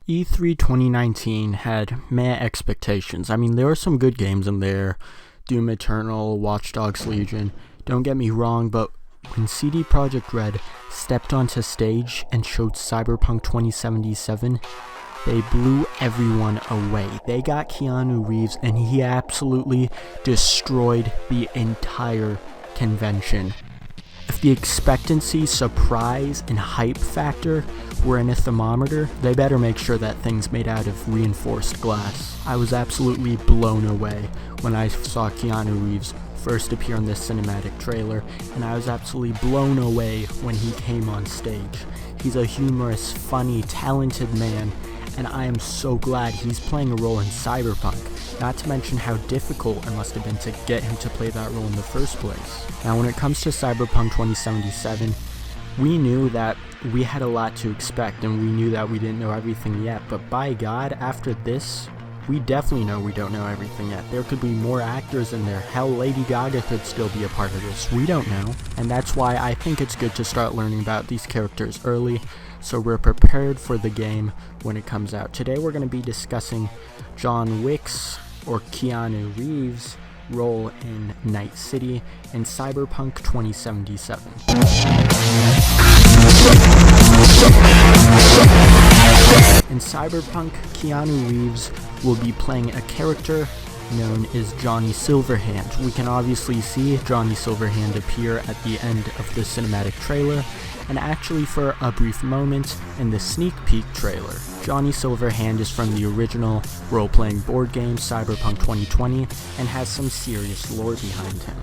E3 2019 had meh expectations. I mean, there were some good games in there. Doom Eternal, Watch Dogs Legion. Don't get me wrong, but when CD Projekt Red stepped onto stage and showed Cyberpunk 2077, they blew everyone away. They got Keanu Reeves and he absolutely destroyed the entire convention. If the expectancy, surprise, and hype factor were in a thermometer, they better make sure that thing's made out of reinforced glass. I was absolutely blown away when I saw Keanu Reeves first appear in this cinematic trailer, and I was absolutely blown away when he came on stage. He's a humorous, funny, talented man, and I am so glad he's playing a role in Cyberpunk, not to mention how difficult it must have been to get him to play that role in the first place. Now when it comes to Cyberpunk 2077, we knew that we had a lot to expect, and we knew that we didn't know everything yet, but by God, after this, we definitely know we don't know everything yet. There could be more actors in there. Hell, Lady Gaga could still be a part of this. We don't know. And that's why I think it's good to start learning about these characters early, so we're prepared for the game when it comes out. Today we're going to be discussing John Wick's, or Keanu Reeves' role in Night City in Cyberpunk 2077. In Cyberpunk, Keanu Reeves will be playing a character known as Johnny Silverhand. We can obviously see Johnny Silverhand appear at the end of the cinematic trailer, and actually for a brief moment in the sneak peek trailer. Johnny Silverhand is from the original role-playing board game Cyberpunk 2020 and has some serious lore behind him.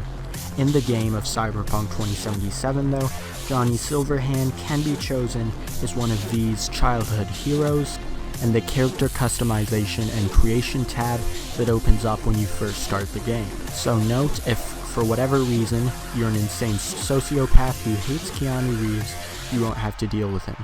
In the game of Cyberpunk 2077 though, Johnny Silverhand can be chosen as one of these childhood heroes, and the character customization and creation tab that opens up when you first start the game. So note, if for whatever reason you're an insane sociopath who hates Keanu Reeves, you won't have to deal with him.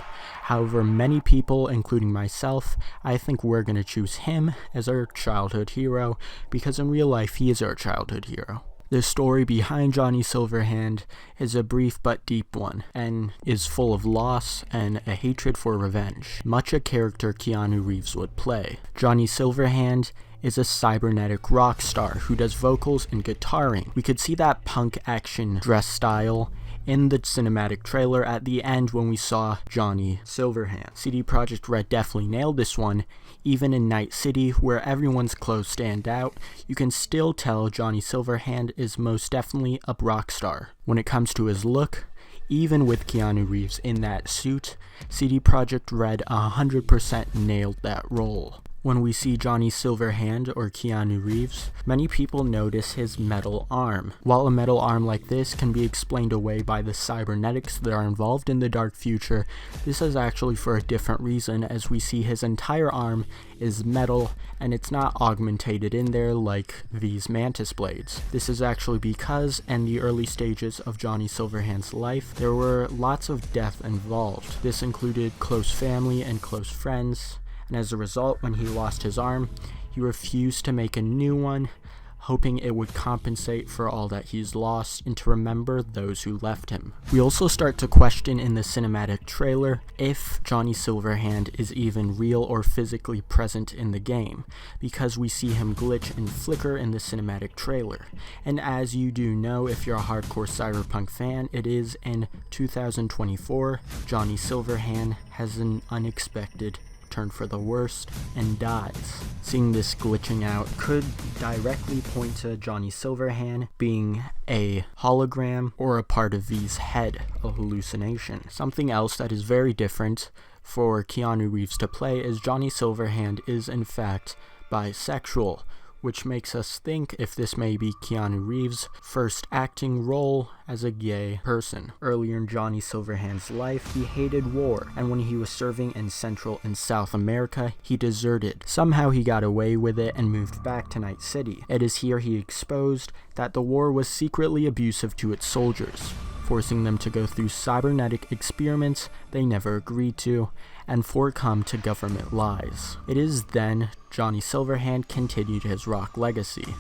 However, many people, including myself, I think we're going to choose him as our childhood hero, because in real life he is our childhood hero. The story behind Johnny Silverhand is a brief but deep one, and is full of loss and a hatred for revenge, much a character Keanu Reeves would play. Johnny Silverhand is a cybernetic rock star who does vocals and guitaring. We could see that punk action dress style in the cinematic trailer at the end when we saw Johnny Silverhand. CD Projekt Red definitely nailed this one. Even in Night City, where everyone's clothes stand out, you can still tell Johnny Silverhand is most definitely a rock star. When it comes to his look, even with Keanu Reeves in that suit, CD Projekt Red 100% nailed that role. When we see Johnny Silverhand or Keanu Reeves, many people notice his metal arm. While a metal arm like this can be explained away by the cybernetics that are involved in the dark future, this is actually for a different reason, as we see his entire arm is metal and it's not augmented in there like these mantis blades. This is actually because in the early stages of Johnny Silverhand's life, there were lots of death involved. This included close family and close friends. And as a result, when he lost his arm, he refused to make a new one, hoping it would compensate for all that he's lost and to remember those who left him. We also start to question in the cinematic trailer if Johnny Silverhand is even real or physically present in the game, because we see him glitch and flicker in the cinematic trailer. And as you do know, if you're a hardcore Cyberpunk fan, it is in 2024, Johnny Silverhand has an unexpected turn for the worst and dies. Seeing this glitching out could directly point to Johnny Silverhand being a hologram or a part of V's head, a hallucination. Something else that is very different for Keanu Reeves to play is Johnny Silverhand is in fact bisexual, which makes us think if this may be Keanu Reeves' first acting role as a gay person. Earlier in Johnny Silverhand's life, he hated war, and when he was serving in Central and South America, he deserted. Somehow he got away with it and moved back to Night City. It is here he exposed that the war was secretly abusive to its soldiers, forcing them to go through cybernetic experiments they never agreed to, and succumb to government lies. It is then Johnny Silverhand continued his rock legacy.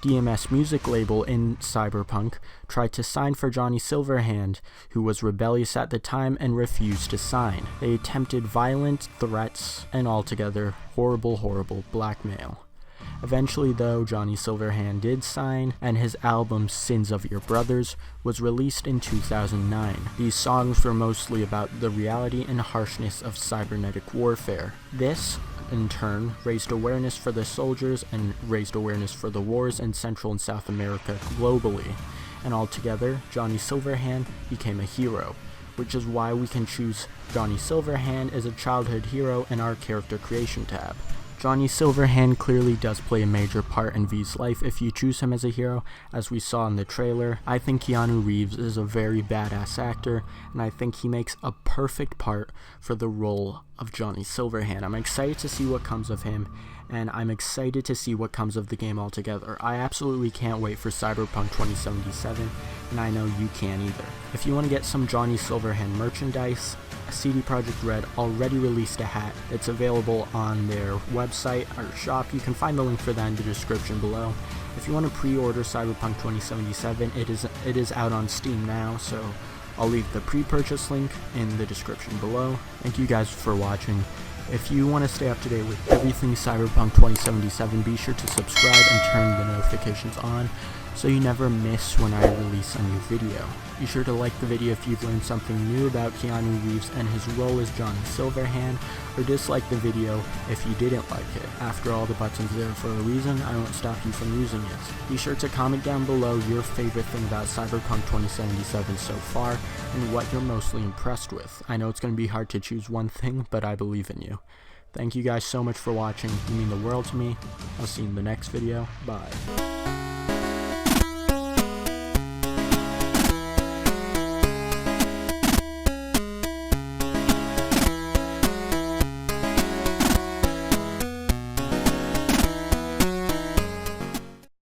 DMS music label in Cyberpunk tried to sign for Johnny Silverhand, who was rebellious at the time and refused to sign. They attempted violent threats and altogether horrible blackmail. Eventually though, Johnny Silverhand did sign, and his album Sins of Your Brothers was released in 2009. These songs were mostly about the reality and harshness of cybernetic warfare. This, in turn, raised awareness for the soldiers and raised awareness for the wars in Central and South America globally. And altogether, Johnny Silverhand became a hero, which is why we can choose Johnny Silverhand as a childhood hero in our character creation tab. Johnny Silverhand clearly does play a major part in V's life if you choose him as a hero, as we saw in the trailer. I think Keanu Reeves is a very badass actor, and I think he makes a perfect part for the role of Johnny Silverhand. I'm excited to see what comes of him, and I'm excited to see what comes of the game altogether. I absolutely can't wait for Cyberpunk 2077, and I know you can't either. If you want to get some Johnny Silverhand merchandise, CD Projekt Red already released a hat. It's available on their website or shop. You can find the link for that in the description below. If you want to pre-order Cyberpunk 2077, it is out on Steam now, so I'll leave the pre-purchase link in the description below. Thank you guys for watching. If you want to stay up to date with everything Cyberpunk 2077, be sure to subscribe and turn the notifications on so you never miss when I release a new video. Be sure to like the video if you've learned something new about Keanu Reeves and his role as Johnny Silverhand, or dislike the video if you didn't like it. After all, the button's there for a reason. I won't stop you from using it. Be sure to comment down below your favorite thing about Cyberpunk 2077 so far, and what you're mostly impressed with. I know it's going to be hard to choose one thing, but I believe in you. Thank you guys so much for watching. You mean the world to me. I'll see you in the next video. Bye.